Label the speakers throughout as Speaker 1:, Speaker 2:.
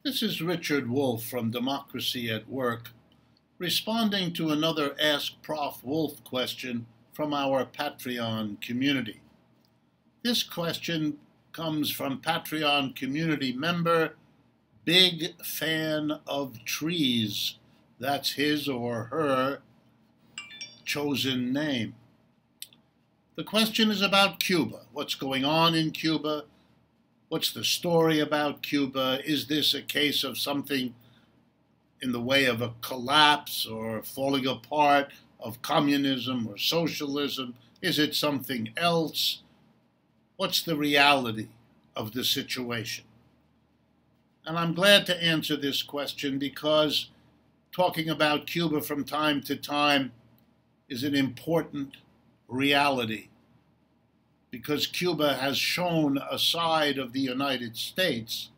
Speaker 1: This is Richard Wolff from Democracy at Work, responding to another Ask Prof. Wolff question from our Patreon community. This question comes from Patreon community member, Big Fan of Trees. That's his or her chosen name. The question is about Cuba. What's going on in Cuba? What's the story about Cuba? Is this a case of something in the way of a collapse or falling apart of communism or socialism? Is it something else? What's the reality of the situation? And I'm glad to answer this question because talking about Cuba from time to time is an important reality, because Cuba has shown a side of the United States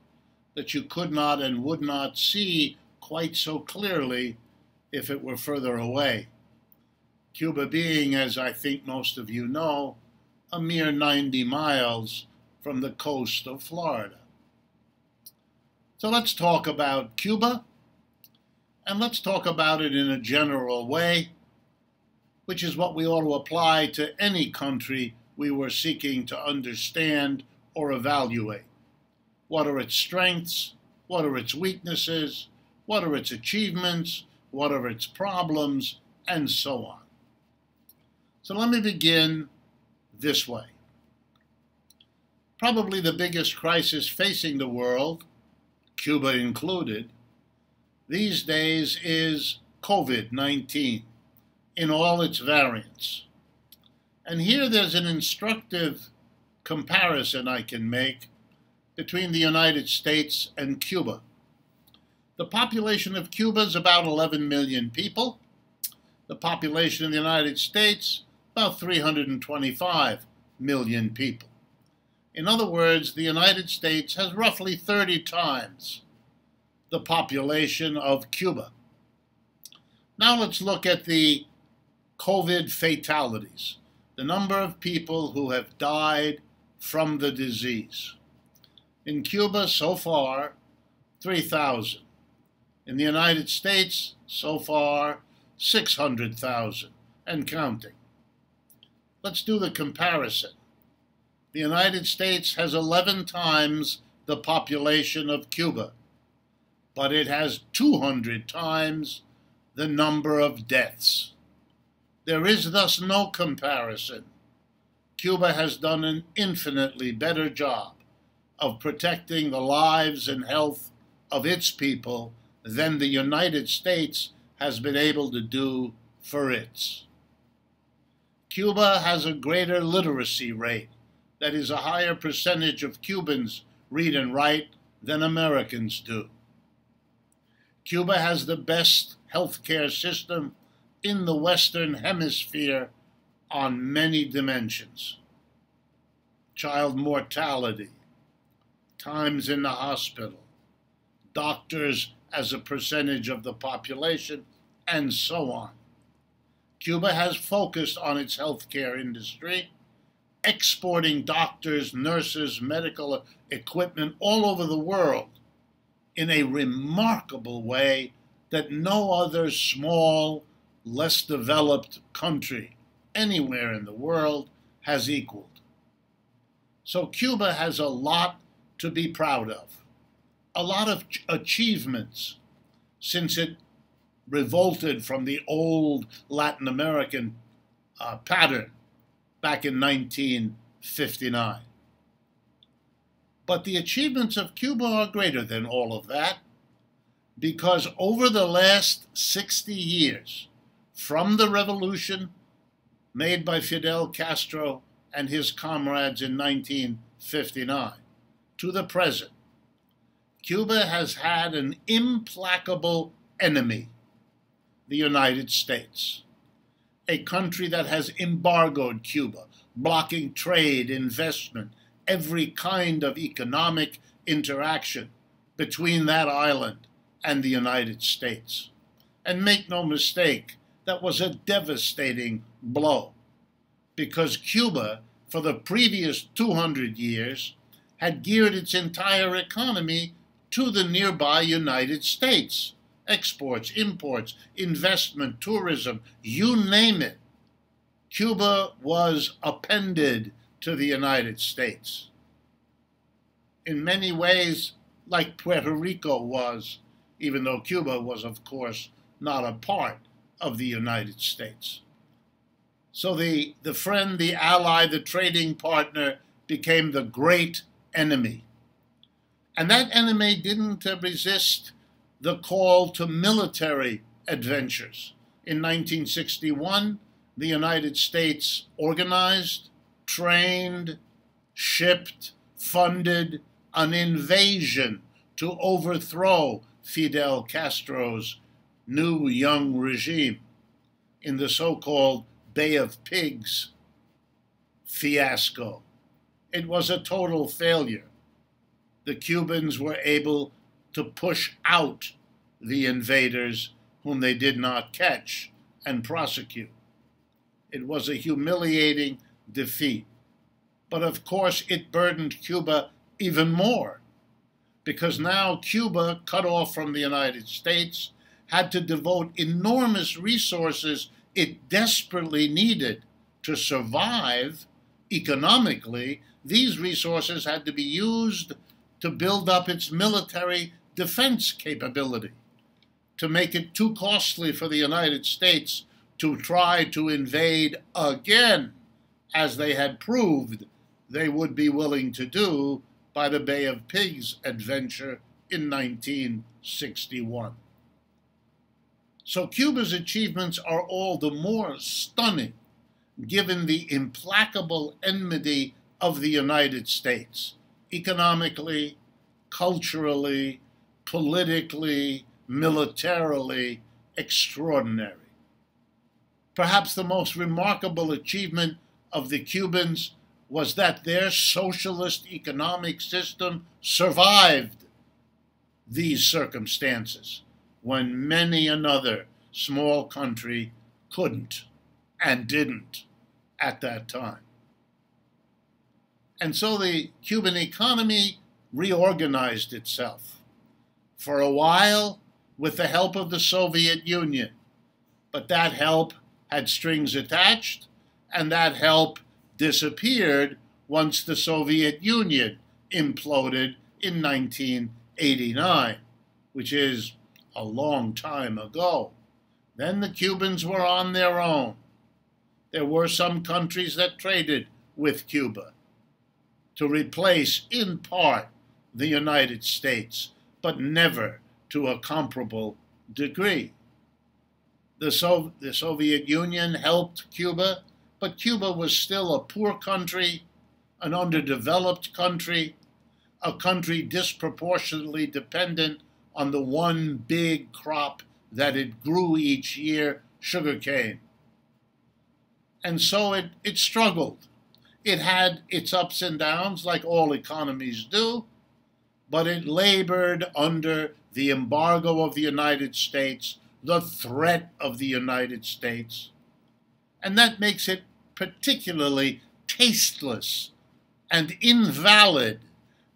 Speaker 1: that you could not and would not see quite so clearly if it were further away. Cuba being, as I think most of you know, a mere 90 miles from the coast of Florida. So let's talk about Cuba, and let's talk about it in a general way, which is what we ought to apply to any country we were seeking to understand or evaluate. What are its strengths? What are its weaknesses? What are its achievements? What are its problems? And so on. So let me begin this way. Probably the biggest crisis facing the world, Cuba included, these days is COVID-19 in all its variants. And here there's an instructive comparison I can make between the United States and Cuba. The population of Cuba is about 11 million people. The population of the United States, about 325 million people. In other words, the United States has roughly 30 times the population of Cuba. Now let's look at the COVID fatalities, the number of people who have died from the disease. In Cuba, so far, 3,000. In the United States, so far, 600,000 and counting. Let's do the comparison. The United States has 11 times the population of Cuba, but it has 200 times the number of deaths. There is thus no comparison. Cuba has done an infinitely better job of protecting the lives and health of its people than the United States has been able to do for its. Cuba has a greater literacy rate. That is, a higher percentage of Cubans read and write than Americans do. Cuba has the best healthcare system in the Western Hemisphere on many dimensions. Child mortality, times in the hospital, doctors as a percentage of the population, and so on. Cuba has focused on its healthcare industry, exporting doctors, nurses, medical equipment all over the world in a remarkable way that no other small, less developed country anywhere in the world has equaled. So Cuba has a lot to be proud of, a lot of achievements since it revolted from the old Latin American pattern back in 1959. But the achievements of Cuba are greater than all of that, because over the last 60 years, from the revolution made by Fidel Castro and his comrades in 1959 to the present, Cuba has had an implacable enemy, the United States, a country that has embargoed Cuba, blocking trade, investment, every kind of economic interaction between that island and the United States. And make no mistake, that was a devastating blow, because Cuba, for the previous 200 years, had geared its entire economy to the nearby United States. Exports, imports, investment, tourism, you name it. Cuba was appended to the United States. In many ways, like Puerto Rico was, even though Cuba was, of course, not a part of the United States. So the friend, the ally, the trading partner became the great enemy. And that enemy didn't resist the call to military adventures. In 1961, the United States organized, trained, shipped, funded an invasion to overthrow Fidel Castro's new young regime in the so-called Bay of Pigs fiasco. It was a total failure. The Cubans were able to push out the invaders whom they did not catch and prosecute. It was a humiliating defeat. But of course, it burdened Cuba even more, because now Cuba, cut off from the United States, had to devote enormous resources it desperately needed to survive economically. These resources had to be used to build up its military defense capability, to make it too costly for the United States to try to invade again, as they had proved they would be willing to do by the Bay of Pigs adventure in 1961. So Cuba's achievements are all the more stunning given the implacable enmity of the United States, economically, culturally, politically, militarily extraordinary. Perhaps the most remarkable achievement of the Cubans was that their socialist economic system survived these circumstances when many another small country couldn't and didn't at that time. And so the Cuban economy reorganized itself, for a while with the help of the Soviet Union. But that help had strings attached, and that help disappeared once the Soviet Union imploded in 1989, which is a long time ago. Then the Cubans were on their own. There were some countries that traded with Cuba to replace, in part, the United States, but never to a comparable degree. The Soviet Union helped Cuba, but Cuba was still a poor country, an underdeveloped country, a country disproportionately dependent on the one big crop that it grew each year, sugarcane. And so it struggled. It had its ups and downs, like all economies do, but it labored under the embargo of the United States, the threat of the United States. And that makes it particularly tasteless and invalid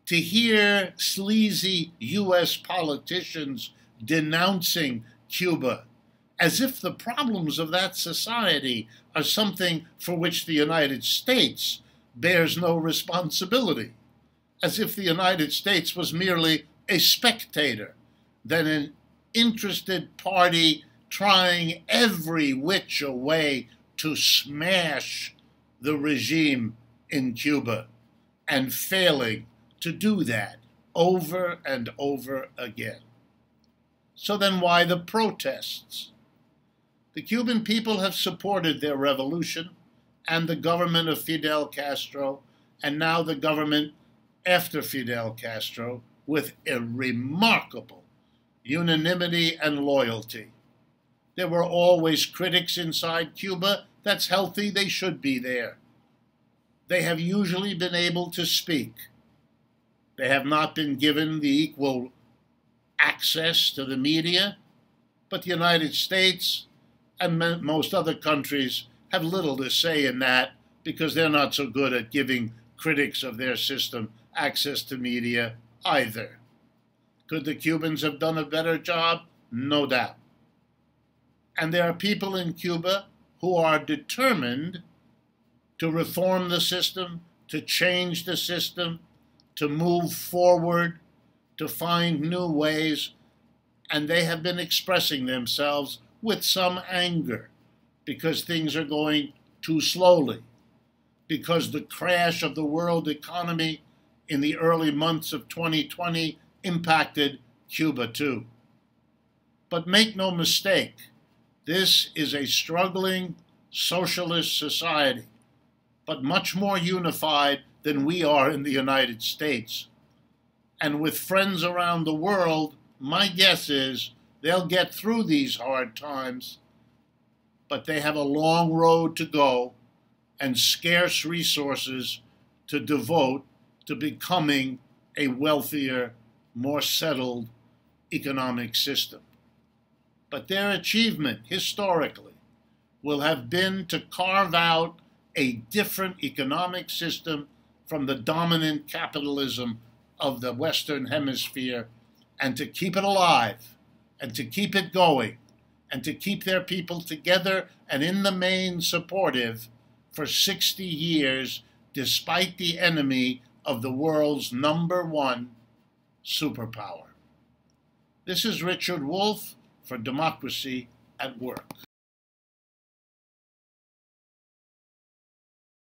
Speaker 1: to hear sleazy U.S. politicians denouncing Cuba as if the problems of that society are something for which the United States bears no responsibility, as if the United States was merely a spectator, than an interested party trying every which way to smash the regime in Cuba and failing to do that over and over again. So then why the protests? The Cuban people have supported their revolution and the government of Fidel Castro, and now the government after Fidel Castro, with a remarkable unanimity and loyalty. There were always critics inside Cuba. That's healthy. They should be there. They have usually been able to speak. They have not been given the equal access to the media, but the United States and most other countries have little to say in that because they're not so good at giving critics of their system access to media either. Could the Cubans have done a better job? No doubt. And there are people in Cuba who are determined to reform the system, to change the system, to move forward, to find new ways, and they have been expressing themselves with some anger because things are going too slowly, because the crash of the world economy in the early months of 2020 impacted Cuba too. But make no mistake, this is a struggling socialist society, but much more unified than we are in the United States. And with friends around the world, my guess is they'll get through these hard times, but they have a long road to go and scarce resources to devote to becoming a wealthier, more settled economic system. But their achievement, historically, will have been to carve out a different economic system from the dominant capitalism of the Western Hemisphere, and to keep it alive, and to keep it going, and to keep their people together and in the main supportive for 60 years, despite the enemy of the world's #1 superpower. This is Richard Wolff for Democracy at Work.